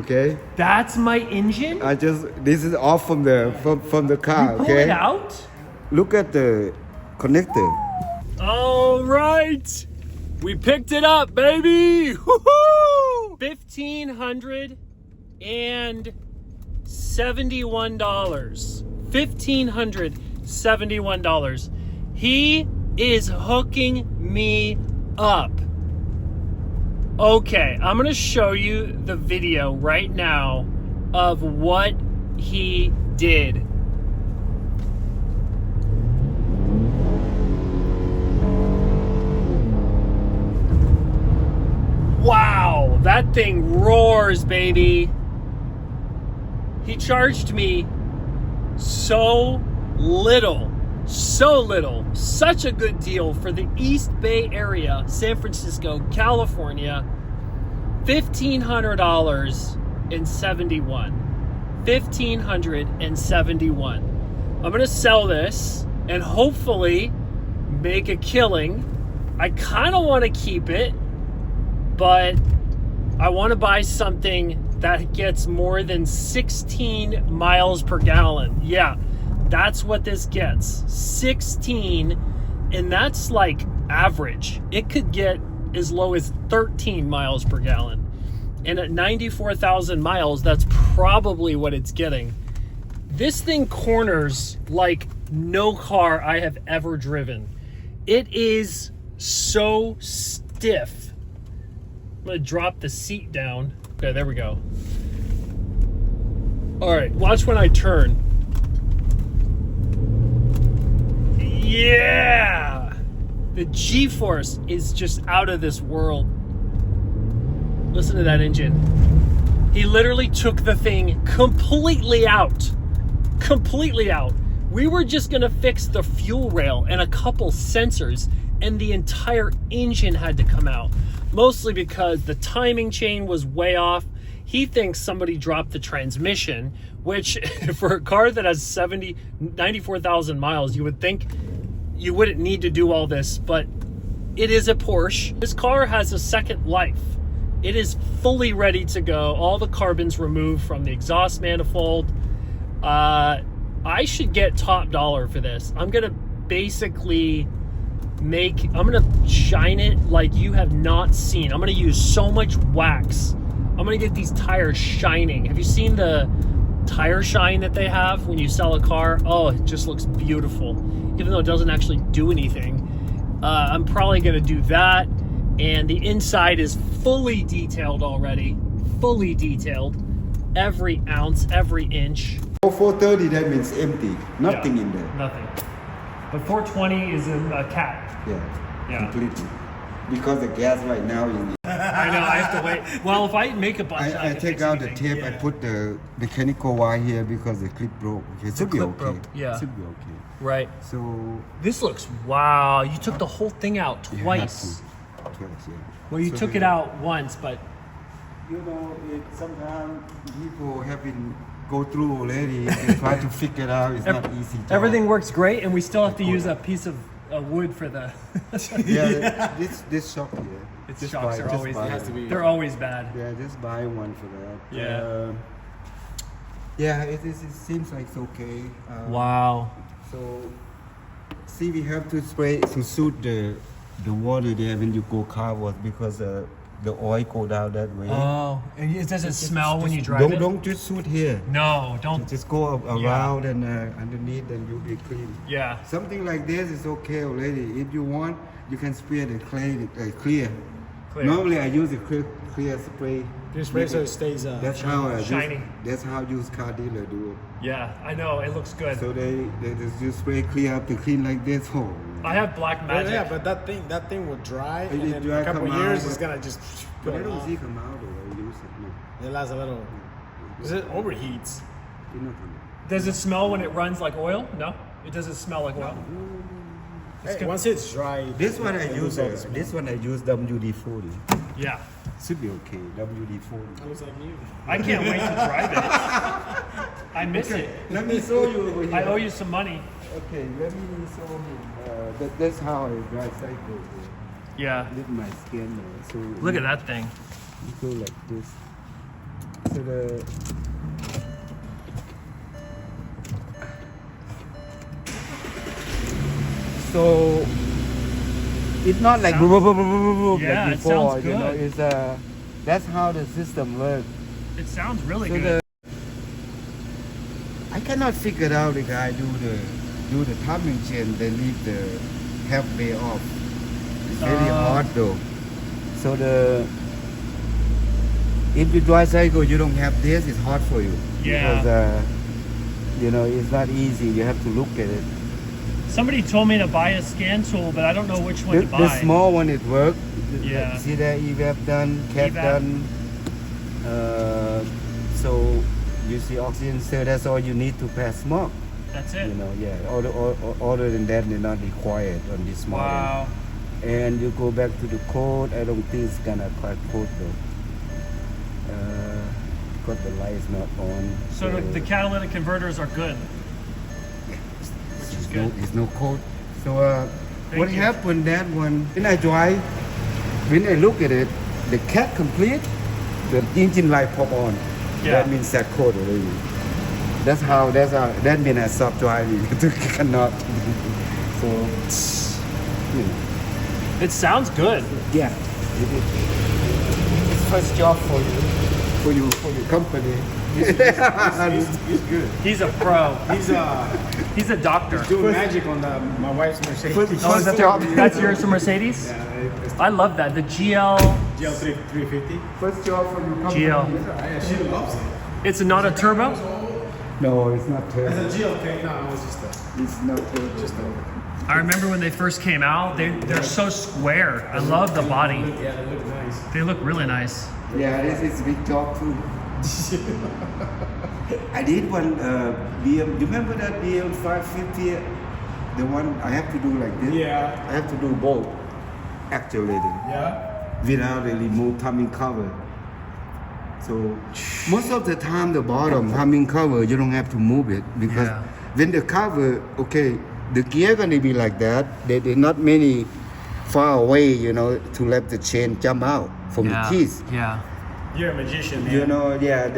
Okay. That's my engine? This is off from the car. You pull okay. it out? Look at the connector. All right. We picked it up, baby. Woohoo! $1,571. $1,571. He is hooking me up. Okay, I'm gonna show you the video right now of what he did. Wow, that thing roars, baby. He charged me so little, such a good deal for the East Bay area, San Francisco, California. $1,571. $1,571. I'm gonna sell this and hopefully make a killing. I kind of want to keep it, but I want to buy something that gets more than 16 miles per gallon. Yeah, that's what this gets. 16, and that's like average. It could get as low as 13 miles per gallon. And at 94,000 miles, that's probably what it's getting. This thing corners like no car I have ever driven. It is so stiff. I'm gonna drop the seat down. Okay, there we go. All right, watch when I turn. Yeah! The G-force is just out of this world. Listen to that engine. He literally took the thing completely out. Completely out. We were just gonna fix the fuel rail and a couple sensors, and the entire engine had to come out. Mostly because the timing chain was way off. He thinks somebody dropped the transmission, which for a car that has 94,000 miles, you would think you wouldn't need to do all this, but it is a Porsche. This car has a second life. It is fully ready to go. All the carbon's removed from the exhaust manifold. I should get top dollar for this. I'm gonna basically I'm gonna shine it like you have not seen. I'm gonna use so much wax. I'm gonna get these tires shining. Have you seen the tire shine that they have when you sell a car? Oh, it just looks beautiful. Even though it doesn't actually do anything. I'm probably gonna do that. And the inside is fully detailed already. Fully detailed. Every ounce, every inch. 430, that means empty. Nothing in there. Nothing. But 420 is a cat. Yeah, completely. Because the gas right now is... I know, I have to wait. Well, if I make a bunch, I take out the tape, I put the mechanical wire here because the clip broke. It should be okay. Broke. Yeah. It should be okay. Right. So... This looks... Wow, you took the whole thing out twice. Twice, yeah. Well, you took it out once, but... You know, sometimes people have been go through already and try to figure it out. It's not easy. Everything works great, and we still have to use a piece of wood for the... Yeah, this shock here. Its shocks are always... They're always bad. Yeah, just buy one for that. Yeah. Yeah, it seems like it's okay. Wow. So, see, we have to spray to suit the water there when you go car wash because the oil go down that way. Oh, and does it smell when you drive it? Don't just shoot here. No, don't. Just go around and underneath, and you'll be clean. Yeah. Something like this is okay already. If you want, you can spray the clear. Normally, I use the clear spray. You spray so it stays that's shiny. That's how used car dealer do it. Yeah, I know. It looks good. So they just spray clear up to clean like this. Oh. I have black magic. Yeah, but that thing will dry, and in a couple of years it's gonna just. But I don't see come out or use it. No. It lasts a little. Because it overheats. Does it smell when it runs like oil? No, it doesn't smell like oil. Hey, once it's dry. This one I use. This one I use WD-40. Yeah. Should be okay. WD-40. That looks like you. I can't wait to drive it. I miss it. Let me show you over here. I owe you some money. Okay, let me show you. That's how I drive cycle. Yeah. With my skin. So look at that thing. You go like this. So so it's not like Yeah, like it before, sounds you know. good. It's that's how the system works. It sounds really So good. I cannot figure out the guy do the timing chain, they leave the halfway off. It's very hard though. So if you drive cycle you don't have this, it's hard for you. Yeah. Because you know, it's not easy. You have to look at it. Somebody told me to buy a scan tool, but I don't know which one The, to buy. the small one it work. Yeah. See that EVAP done, CAT EVAP. done. So you see oxygen, so that's all you need to pass smoke. That's it. You know, yeah. Other than that, they're not required on this model. Wow. And you go back to the code. I don't think it's gonna quite code though. Because the light is not on. So the catalytic converters are good. Which is good. There's no code. So Thank what you. happened that one? When I drive, when I look at it, the CAT complete, the engine light pop on. Yeah. That means that code already. That means I stop driving. Cannot. So, you know. It sounds good. Yeah. It's first job for your company. He's good. He's a pro. He's He's a doctor. doing magic on my wife's Mercedes. Oh, is that job. that's yours, a Mercedes? Yeah, it's I love that. The GL. GL 350. First job for your company. GL. Yeah, she loves it. It's not a turbo? No, it's not turbo. It's a GLK. No, it was just It's not turbo. just a. I remember when they first came out, they're so square. I love the body. Yeah, they look nice. They look really nice. Yeah, this is a big job too. I did one BM. You remember that BM 550? The one I have to do like this. Yeah. I have to do both actuating Yeah. without the remote timing cover. So most of the time, the bottom timing cover you don't have to move it because Yeah. when the cover, okay, the gear gonna be like that. They're not many far away, you know, to let the chain jump out from the keys. Yeah. You're a magician, man. You know, yeah,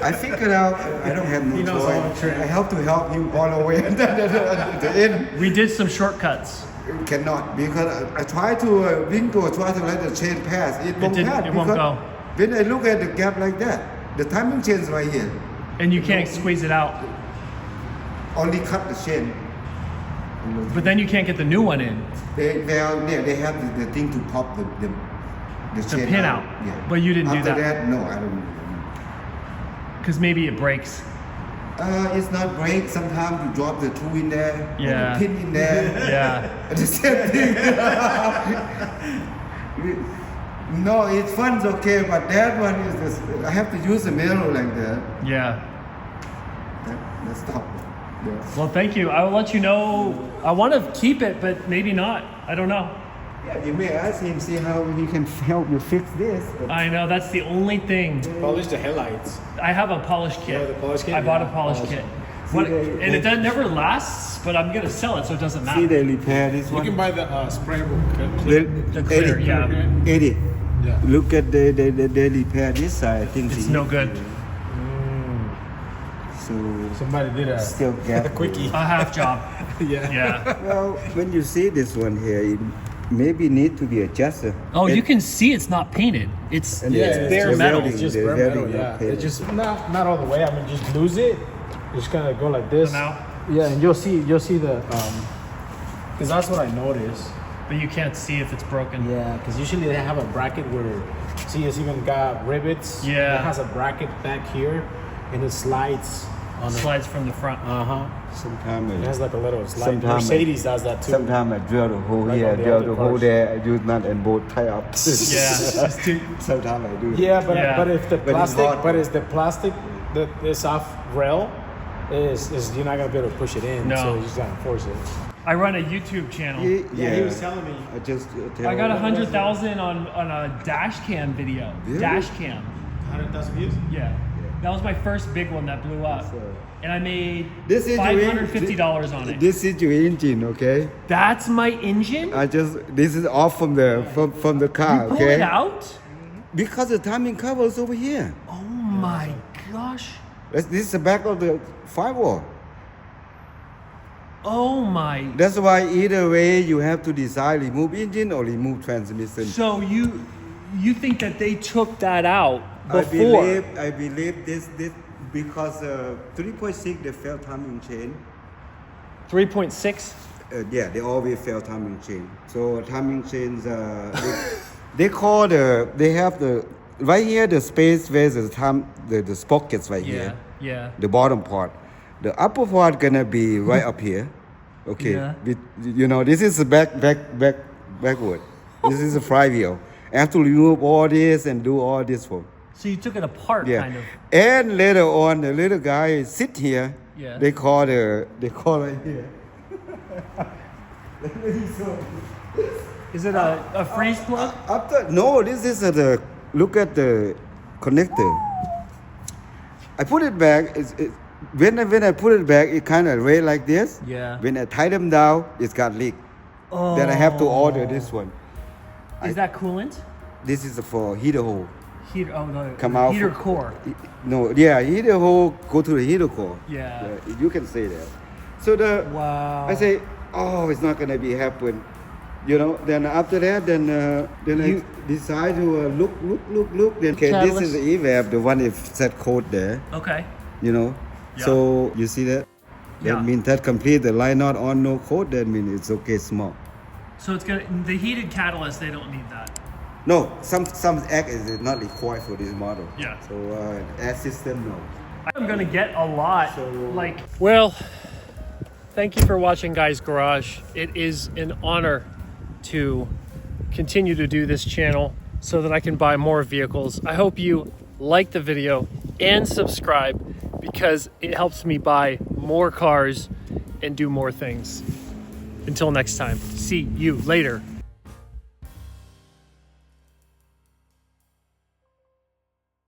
I figured out I don't have no He knows all the choice. tricks. I have to help him all the way to the end. We did some shortcuts. Cannot because I try to Wingo try to let the chain pass. It won't didn't- pass it won't because go. when I look at the gap like that, the timing chain is right here. And you can't squeeze it out. Only cut the chain. But then you can't get the new one in. They have the thing to pop the chain pin out. Yeah. But you didn't do After that. No, I don't. Because maybe it breaks. It's not break. Sometimes you drop the tool in there, or Yeah. the pin in there. Yeah. The same thing. No, it's fun's okay, but that one is this. I have to use a mirror like that. Yeah. That's stop. Yeah. Well, thank you. I will let you know. I want to keep it, but maybe not. I don't know. Yeah, you may ask him, see how he can help you fix this. But I know that's the only thing. Polish the headlights. I have a polished kit. Yeah, the polished kit? I bought a Yeah, polished polished. kit. See, What, they- and it never lasts, but I'm gonna sell it, so it doesn't see, matter. they repair this You one. can buy the sprayable The clear, Eddie, yeah. Eddie, Yeah. look at they repair this side. I think It's they- no good. So Somebody did a still gap. a quickie. A half job. Yeah. Yeah. Well, when you see this one here, it maybe need to be adjusted. Oh, And- you can see it's not painted. It's And it's it's bare just metal. welding. It's just They're bare metal, welding, yeah. not painted. It's just not all the way. I mean, just lose it. Just kind of go like this. Come out. Yeah, and you'll see the because that's what I noticed. But you can't see if it's broken. Yeah, because usually they have a bracket where, see, it's even got rivets. Yeah. It has a bracket back here, and it slides on Slides from the front. Uh huh. Sometimes It has like a little slide. Sometimes Mercedes does that too. Sometimes I drill the hole Like here, on the drill other the hole cars. there. I use nut and bolt tie up. Yeah. Just to- Sometimes I do. Yeah, but Yeah. but if the But it's plastic, hard. but is the plastic that is off rail, is you're not gonna be able to push it in. No. So you just gotta force it. I run a YouTube channel. Yeah, he was telling me. I just I got 100,000 on a dash cam video. Really? Dash cam. 100,000 views. Yeah. That was my first big one that blew up. So- And I made This is your $550 on it. This is your engine, okay? That's my engine? This is off from the car, Pull okay? it out? Because the timing cover is over here. Oh my gosh. This is the back of the firewall. Oh my. That's why either way you have to decide remove engine or remove transmission. So you think that they took that out before? I believe this because 3.6 they fail timing chain. 3.6? Yeah, they always fail timing chain. So timing chains, they call they have the right here the space where the sprockets right here. Yeah. The bottom part, the upper part gonna be right up here. Okay, Yeah. This is the backward. This is a flywheel. I have to remove all this and do all this for. So you took it apart, Yeah, kind of. and later on the little guy sit here. Yeah. They call right here. Is it a freeze plug? No, this is look at the connector. I put it back. When I put it back, it kind of raised like this. Yeah. When I tie them down, it's got leak. Oh. Then I have to order this one. Is that coolant? This is for heater hole. Heater. Oh no. Come out Heater for- core. No, yeah, heater hole go to the heater core. Yeah. You can say that. So Wow. I say, oh, it's not gonna be happen. Then after that, then I decide to look. Then okay, this is the EVAP, the one if set code there. Okay. Yeah. So you see that? That Yeah. means that complete the line not on no code. That means it's okay small. So it's gonna the heated catalyst. They don't need that. No, some act is not required for this model. Yeah. So air system no. I'm gonna get a lot. So- Well, thank you for watching Guy's Garage. It is an honor to continue to do this channel so that I can buy more vehicles. I hope you like the video and subscribe because it helps me buy more cars and do more things. Until next time, see you later.